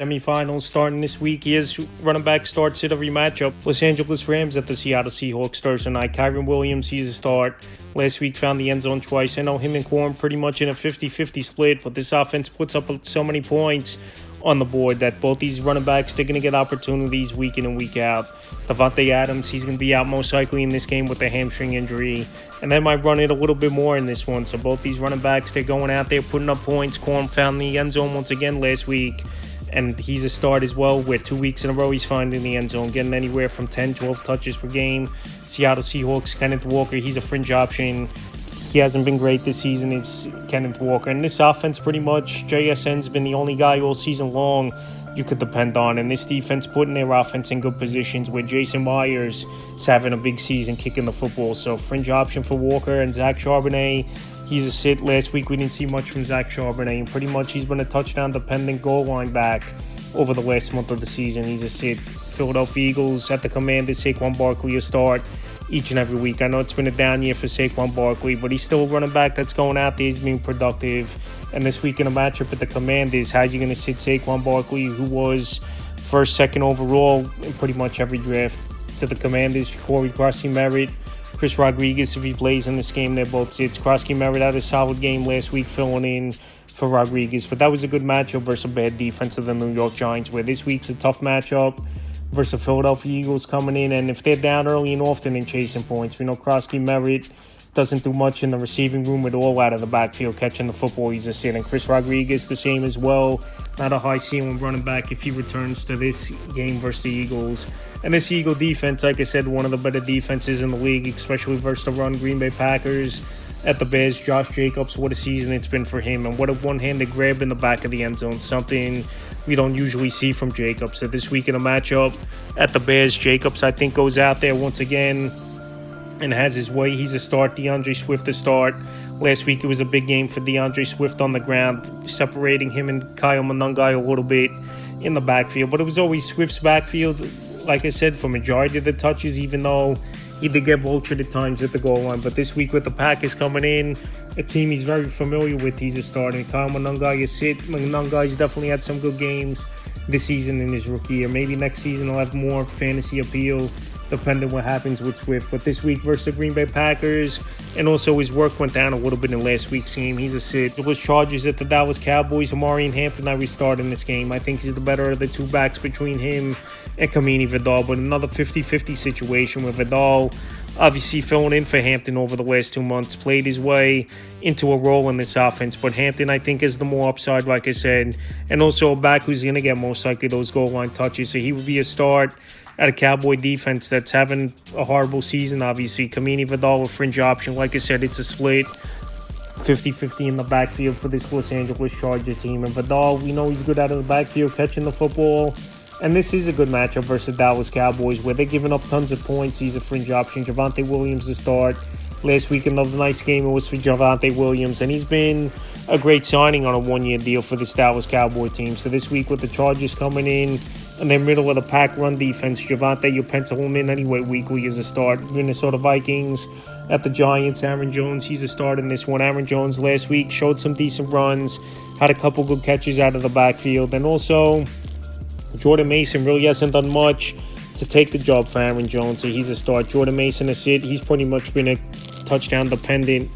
Semifinals starting this week. Here's running back starts at every matchup. Los Angeles Rams at the Seattle Seahawks Thursday night. Kyron Williams, he's a start. Last week found the end zone twice. I know him and Corn pretty much in a 50-50 split, but this offense puts up so many points on the board that both these running backs, they're going to get opportunities week in and week out. Devontae Adams, he's going to be out most likely in this game with a hamstring injury, and they might run it a little bit more in this one. So both these running backs, they're going out there putting up points. Corn found the end zone once again last week, and he's a start as well, where 2 weeks in a row he's finding the end zone, getting anywhere from 10, 12 touches per game. Seattle Seahawks, Kenneth Walker, he's a fringe option. He hasn't been great this season. It's Kenneth Walker. And this offense, pretty much, JSN's been the only guy all season long you could depend on. And this defense putting their offense in good positions, where Jason Myers is having a big season kicking the football. So fringe option for Walker. And Zach Charbonnet, he's a sit. Last week we didn't see much from Zach Charbonnet, and pretty much he's been a touchdown-dependent goal line back over the last month of the season. He's a sit. Philadelphia Eagles at the Commanders, Saquon Barkley a start each and every week. I know it's been a down year for Saquon Barkley, but he's still a running back that's going out there. He's being productive. And this week in a matchup at the Commanders, how are you going to sit Saquon Barkley, who was first, second overall in pretty much every draft, to the Commanders? Corey Krosky-Merritt, Chris Rodriguez, if he plays in this game, they're both sits. Krosky-Merritt had a solid game last week filling in for Rodriguez, but that was a good matchup versus a bad defense of the New York Giants, where this week's a tough matchup versus the Philadelphia Eagles coming in, and if they're down early and often in chasing points, we know Krosky-Merritt doesn't do much in the receiving room at all out of the backfield catching the football. He's a sit. And Chris Rodriguez the same as well. Not a high ceiling running back if he returns to this game versus the Eagles. And this Eagle defense, like I said, one of the better defenses in the league, especially versus the run. Green Bay Packers at the Bears. Josh Jacobs, what a season it's been for him, and what a one-handed grab in the back of the end zone, something we don't usually see from Jacobs. So this week in a matchup at the Bears, Jacobs, I think, goes out there once again and has his way. He's a start. DeAndre Swift a start. Last week it was a big game for DeAndre Swift on the ground, separating him and Kyle Monangai a little bit in the backfield. But it was always Swift's backfield, like I said, for majority of the touches, even though he did get vultured at times at the goal line. But this week with the Packers coming in, a team he's very familiar with, he's a starter. Kyle Monangai is sit. Monangai's definitely had some good games this season in his rookie year. Maybe next season he'll have more fantasy appeal, depending what happens with Swift. But this week versus the Green Bay Packers, and also his work went down a little bit in last week's game, he's a sit. It was Chargers at the Dallas Cowboys. Amari and Hampton, I restart in this game. I think he's the better of the two backs between him and Kamini Vidal, but another 50-50 situation with Vidal obviously filling in for Hampton over the last 2 months, played his way into a role in this offense. But Hampton, I think, is the more upside, like I said, and also a back who's going to get most likely those goal line touches. So he would be a start at a Cowboy defense that's having a horrible season, obviously. Kamini Vidal, a fringe option. Like I said, it's a split 50-50 in the backfield for this Los Angeles Chargers team. And Vidal, we know he's good out of the backfield catching the football. And this is a good matchup versus the Dallas Cowboys, where they're giving up tons of points. He's a fringe option. Javonte Williams to start. Last week, another nice game it was for Javonte Williams, and he's been a great signing on a one-year deal for this Dallas Cowboy team. So this week with the Chargers coming in and their middle-of-the-pack run defense, Javonte, you pencil him in anyway weekly as a start. Minnesota Vikings at the Giants, Aaron Jones, he's a start in this one. Aaron Jones last week showed some decent runs, had a couple good catches out of the backfield, and also Jordan Mason really hasn't done much to take the job for Aaron Jones, so he's a start. Jordan Mason a sit. He's pretty much been a touchdown-dependent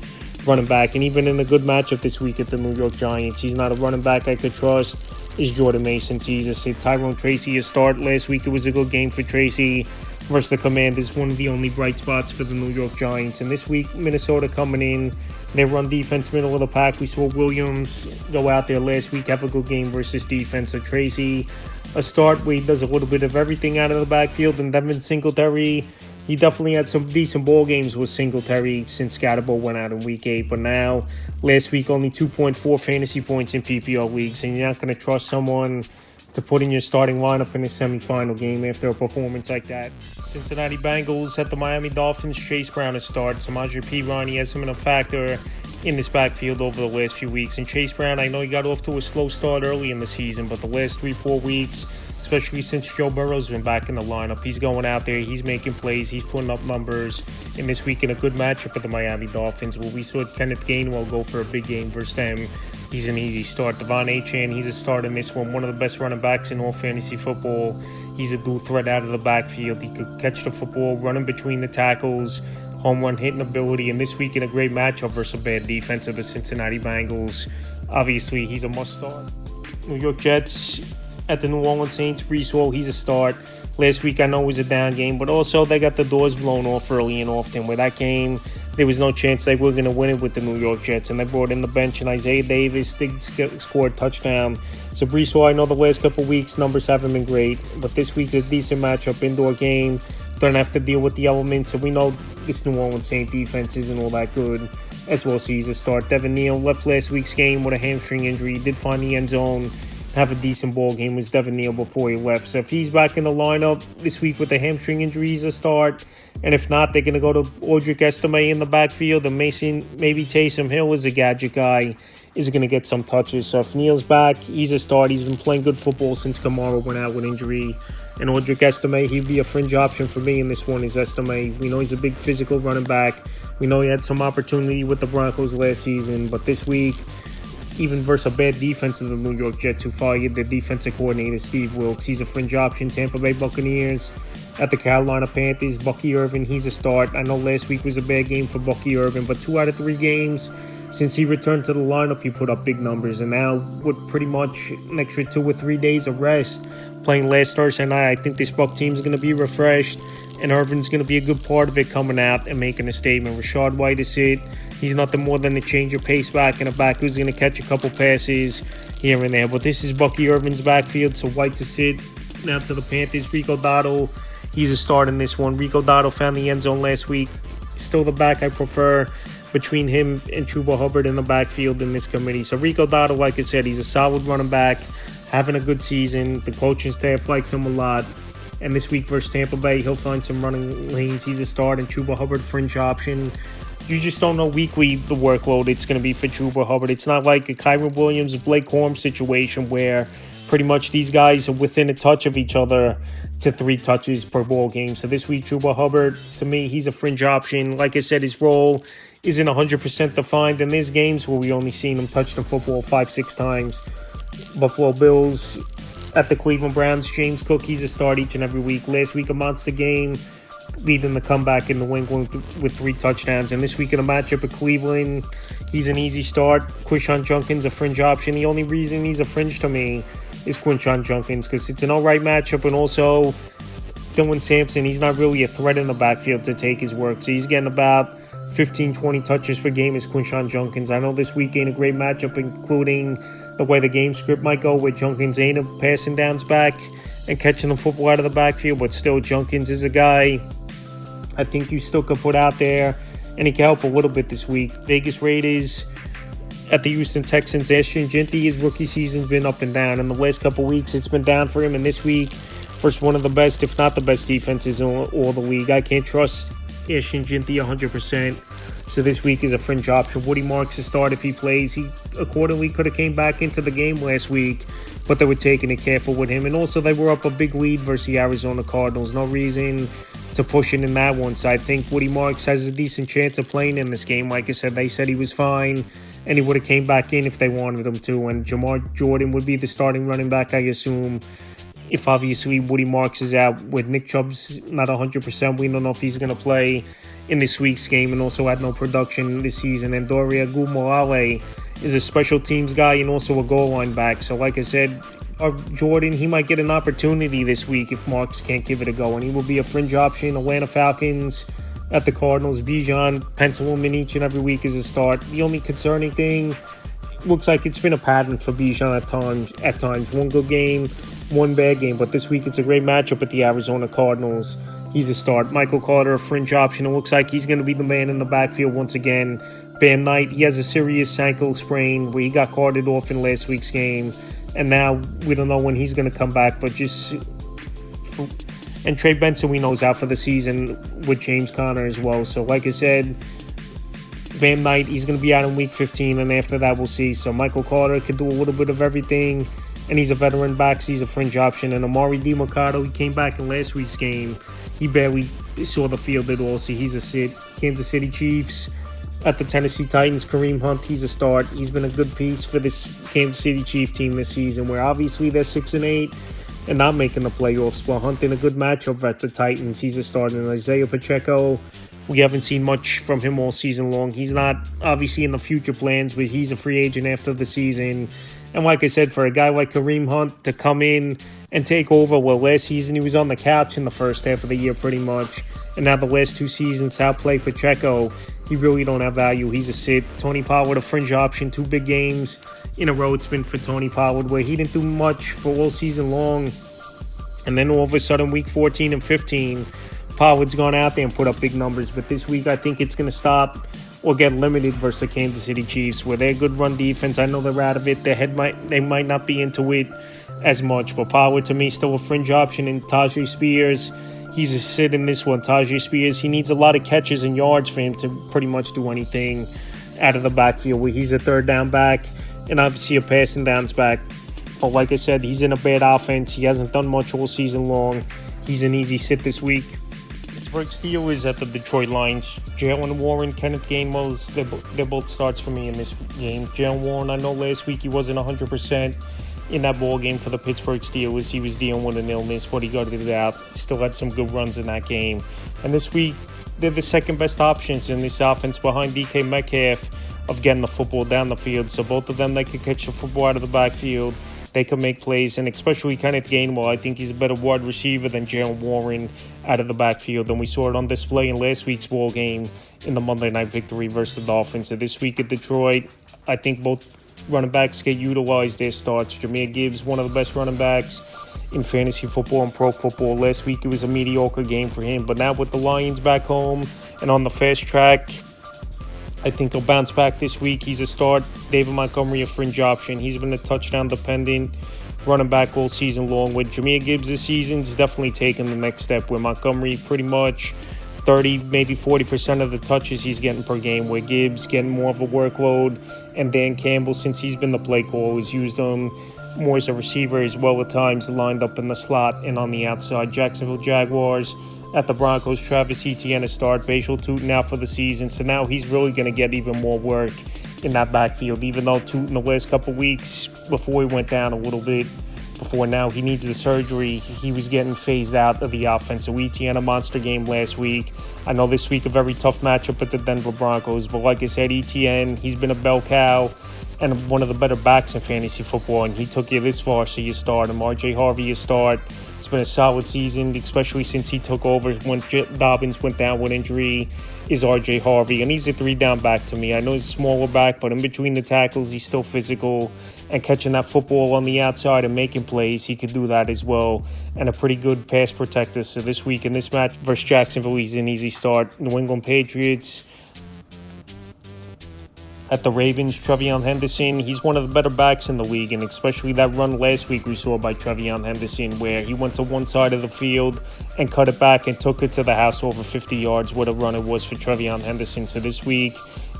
running back, and even in a good matchup this week at the New York Giants, he's not a running back I could trust. Is Jordan Mason, so he's a sit. Tyrone Tracy a start. Last week it was a good game for Tracy versus the Commanders, one of the only bright spots for the New York Giants. And this week, Minnesota coming in, their run defense, middle of the pack. We saw Williams go out there last week, have a good game versus defense. So Tracy, a start where he does a little bit of everything out of the backfield. And Devin Singletary, he definitely had some decent ball games with Singletary since Scatterbo went out in Week 8. But now, last week, only 2.4 fantasy points in PPR leagues. And you're not going to trust someone to put in your starting lineup in a semifinal game after a performance like that. Cincinnati Bengals at the Miami Dolphins. Chase Brown has started. Samaje Perine, he hasn't been a factor in this backfield over the last few weeks. And Chase Brown, I know he got off to a slow start early in the season, but the last 3-4 weeks, especially since Joe Burrow's been back in the lineup, he's going out there, he's making plays, he's putting up numbers. In this week in a good matchup with the Miami Dolphins, where we saw Kenneth Gainwell go for a big game versus them. He's an easy start. Devon Achane, he's a start in this one. One of the best running backs in all fantasy football. He's a dual threat out of the backfield. He could catch the football, running between the tackles, home run hitting ability. And this week in a great matchup versus a bad defense of the Cincinnati Bengals. Obviously, he's a must-start. New York Jets at the New Orleans Saints. Breece Hall, he's a start. Last week I know it was a down game, but also they got the doors blown off early and often. With that game, there was no chance they were going to win it with the New York Jets, and they brought in the bench, and Isaiah Davis scored a touchdown. So Breece Hall, I know the last couple weeks numbers haven't been great, but this week a decent matchup, indoor game. Don't have to deal with the elements, and we know this New Orleans Saints defense isn't all that good. As well, he's a start. Devin Neal left last week's game with a hamstring injury. He did find the end zone, have a decent ball game. Was Devin Neal before he left. So if he's back in the lineup this week with the hamstring injury, he's a start. And if not, they're going to go to Audric Estime in the backfield. And maybe Taysom Hill is a gadget guy, is going to get some touches. So if Neal's back, he's a start. He's been playing good football since Kamara went out with injury. And Audric Estime, he'd be a fringe option for me in this one, is Estime. We know he's a big physical running back. We know he had some opportunity with the Broncos last season. But this week, even versus a bad defense of the New York Jets, who fired their defensive coordinator, Steve Wilks, he's a fringe option. Tampa Bay Buccaneers at the Carolina Panthers. Bucky Irvin, he's a start. I know last week was a bad game for Bucky Irvin, but 2 out of 3 games since he returned to the lineup, he put up big numbers. And now with pretty much an extra 2 or 3 days of rest, playing last Thursday night, I think this Buck team is going to be refreshed, and Irvin's going to be a good part of it coming out and making a statement. Rashad White is it. He's nothing more than a change of pace back and a back who's going to catch a couple passes here and there. But this is Bucky Irvin's backfield, so White's a sit. Now to the Panthers. Rico Dotto, he's a start in this one. Rico Dotto found the end zone last week. Still the back I prefer between him and Chuba Hubbard in the backfield in this committee. So Rico Dotto, like I said, he's a solid running back, having a good season. The coaching staff likes him a lot. And this week versus Tampa Bay, he'll find some running lanes. He's a start, and Chuba Hubbard fringe option. You just don't know weekly the workload it's going to be for Chuba Hubbard. It's not like a Kyren Williams, Blake Corum situation where pretty much these guys are within a touch of each other to 3 touches per ball game. So this week, Chuba Hubbard, to me, he's a fringe option. Like I said, his role isn't 100% defined. And there's games where we only seen him touch the football 5-6 times. Buffalo Bills at the Cleveland Browns. James Cook, he's a start each and every week. Last week, a monster game, leading the comeback in New England with 3 touchdowns. And this week in a matchup at Cleveland, he's an easy start. Quinshon Judkins, a fringe option. The only reason he's a fringe to me is Quinshon Judkins, because it's an alright matchup, and also Dylan Sampson, he's not really a threat in the backfield to take his work. So he's getting about 15-20 touches per game as Quinshon Judkins. I know this week ain't a great matchup, including the way the game script might go, where Judkins ain't a passing downs back and catching the football out of the backfield, but still Judkins is a guy I think you still could put out there, and he can help a little bit this week. Vegas Raiders at the Houston Texans. Ashton Jeanty, his rookie season's been up and down. In the last couple weeks, it's been down for him, and this week, versus one of the best, if not the best defenses in all the league. I can't trust Ashton Jeanty 100%. So this week is a fringe option. Woody Marks to start if he plays. He accordingly could have came back into the game last week, but they were taking it careful with him. And also they were up a big lead versus the Arizona Cardinals. No reason to push it in that one. So I think Woody Marks has a decent chance of playing in this game. Like I said, they said he was fine, and he would have came back in if they wanted him to. And Jamar Jordan would be the starting running back, I assume, if obviously Woody Marks is out. With Nick Chubb's not 100%, we don't know if he's going to play in this week's game, and also had no production this season. And Doria Gumawale is a special teams guy and also a goal line back. So like I said, Jordan, he might get an opportunity this week if Marks can't give it a go, and he will be a fringe option. Atlanta Falcons at the Cardinals. Bijan, pencil him in each and every week as a start. The only concerning thing, looks like it's been a pattern for Bijan at times. One good game, one bad game, but this week it's a great matchup at the Arizona Cardinals. He's a start. Michael Carter, a fringe option. It looks like he's going to be the man in the backfield once again. Bam Knight, he has a serious ankle sprain where he got carted off in last week's game. And now we don't know when he's going to come back. And Trey Benson, we know, is out for the season with James Conner as well. So like I said, Bam Knight, he's going to be out in week 15. And after that, we'll see. So Michael Carter could do a little bit of everything. And he's a veteran back, so he's a fringe option. And Amari DiMercato, he came back in last week's game. He barely saw the field at all, so he's a sit. Kansas City Chiefs At the Tennessee Titans, Kareem Hunt, he's a start. He's been a good piece for this Kansas City Chiefs team this season, where obviously they're 6-8 and not making the playoffs. But Hunt in a good matchup at the Titans. He's a start. And Isaiah Pacheco, we haven't seen much from him all season long. He's not obviously in the future plans, but he's a free agent after the season. And like I said, for a guy like Kareem Hunt to come in and take over, well, last season he was on the couch in the first half of the year pretty much. And now the last 2 seasons, outplay Pacheco, he really don't have value. He's a sit. Tony Pollard, a fringe option, 2 big games in a row it's been for Tony Pollard, where he didn't do much for all season long. And then all of a sudden, week 14 and 15, Pollard's gone out there and put up big numbers. But this week, I think it's going to stop or get limited versus the Kansas City Chiefs, where they're a good run defense. I know they're out of it. They might not be into it as much. But Pollard, to me, still a fringe option. And Tajay Spears, he's a sit in this one. Tajay Spears, he needs a lot of catches and yards for him to pretty much do anything out of the backfield, where he's a third down back and obviously a passing downs back. But like I said, he's in a bad offense. He hasn't done much all season long. He's an easy sit this week. Pittsburgh Steelers at the Detroit Lions. Jalen Warren, Kenneth Gainwell, they're both starts for me in this game. Jalen Warren, I know last week he wasn't 100% in that ball game for the Pittsburgh Steelers. He was dealing with an illness, but he got it out. Still had some good runs in that game. And this week, they're the second best options in this offense behind DK Metcalf of getting the football down the field. So both of them, they could catch the football out of the backfield. They can make plays, and especially Kenneth Gainwell, I think he's a better wide receiver than Jalen Warren out of the backfield. And we saw it on display in last week's ball game in the Monday night victory versus the Dolphins. So this week at Detroit, I think both running backs get utilized their starts. Jahmyr Gibbs, one of the best running backs in fantasy football and pro football. Last week it was a mediocre game for him, but now with the Lions back home and on the fast track, I think he'll bounce back this week. He's a start. David Montgomery, a fringe option. He's been a touchdown-dependent running back all season long. With Jahmyr Gibbs this season, he's definitely taken the next step. Where Montgomery pretty much 30, maybe 40% of the touches he's getting per game. Where Gibbs getting more of a workload. And Dan Campbell, since he's been the play caller, has used him more as a receiver as well at times, lined up in the slot and on the outside. Jacksonville Jaguars at the Broncos, Travis Etienne a start, Bashal Tootin out for the season. So now he's really going to get even more work in that backfield, even though Tootin the last couple weeks before he went down a little bit, before now he needs the surgery, he was getting phased out of the offense. So Etienne, a monster game last week. I know this week a very tough matchup at the Denver Broncos, but like I said, Etienne, he's been a bell cow and one of the better backs in fantasy football, and he took you this far, so you start him. RJ Harvey, you start. It's been a solid season, especially since he took over when Dobbins went down with injury, is RJ Harvey. And he's a 3-down back to me. I know he's a smaller back, but in between the tackles, he's still physical. And catching that football on the outside and making plays, he could do that as well. And a pretty good pass protector. So this week in this match versus Jacksonville, he's an easy start. New England Patriots at the Ravens, Trevion Henderson, he's one of the better backs in the league, and especially that run last week we saw by Trevion Henderson, where he went to one side of the field and cut it back and took it to the house over 50 yards. What a run it was for Trevion Henderson. So this week,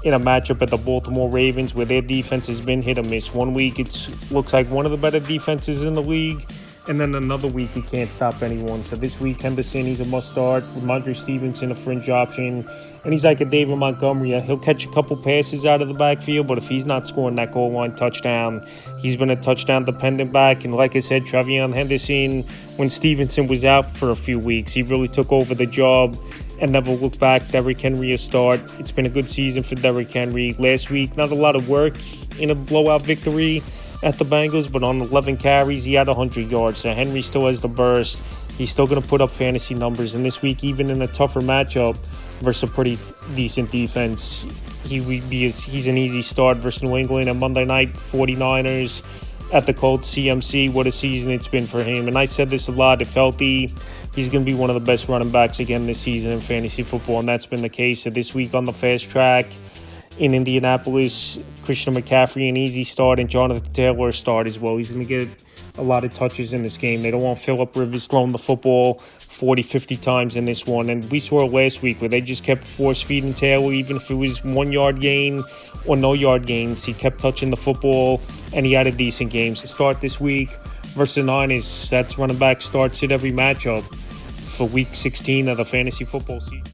in a matchup at the Baltimore Ravens, where their defense has been hit or miss. 1 week it looks like one of the better defenses in the league, and then another week he can't stop anyone. So this week, Henderson, he's a must-start. Ramondre Stevenson, a fringe option. And he's like a David Montgomery. He'll catch a couple passes out of the backfield, but if he's not scoring that goal line touchdown, he's been a touchdown-dependent back. And like I said, Trevion Henderson, when Stevenson was out for a few weeks, he really took over the job and never looked back. Derrick Henry a start. It's been a good season for Derrick Henry. Last week, not a lot of work in a blowout victory at the Bengals, but on 11 carries, he had 100 yards. So Henry still has the burst. He's still going to put up fantasy numbers. And this week, even in a tougher matchup versus a pretty decent defense, he's an easy start versus New England. And Monday night, 49ers at the Colts, CMC. What a season it's been for him. And I said this a lot. If healthy, he's going to be one of the best running backs again this season in fantasy football. And that's been the case. So this week on the fast track in Indianapolis, Christian McCaffrey an easy start, and Jonathan Taylor a start as well. He's going to get a lot of touches in this game. They don't want Phillip Rivers throwing the football 40, 50 times in this one. And we saw it last week where they just kept force-feeding Taylor, even if it was 1 yard gain or no yard gains. He kept touching the football, and he had a decent game. To start this week versus the Niners, that's running back starts in every matchup for Week 16 of the fantasy football season.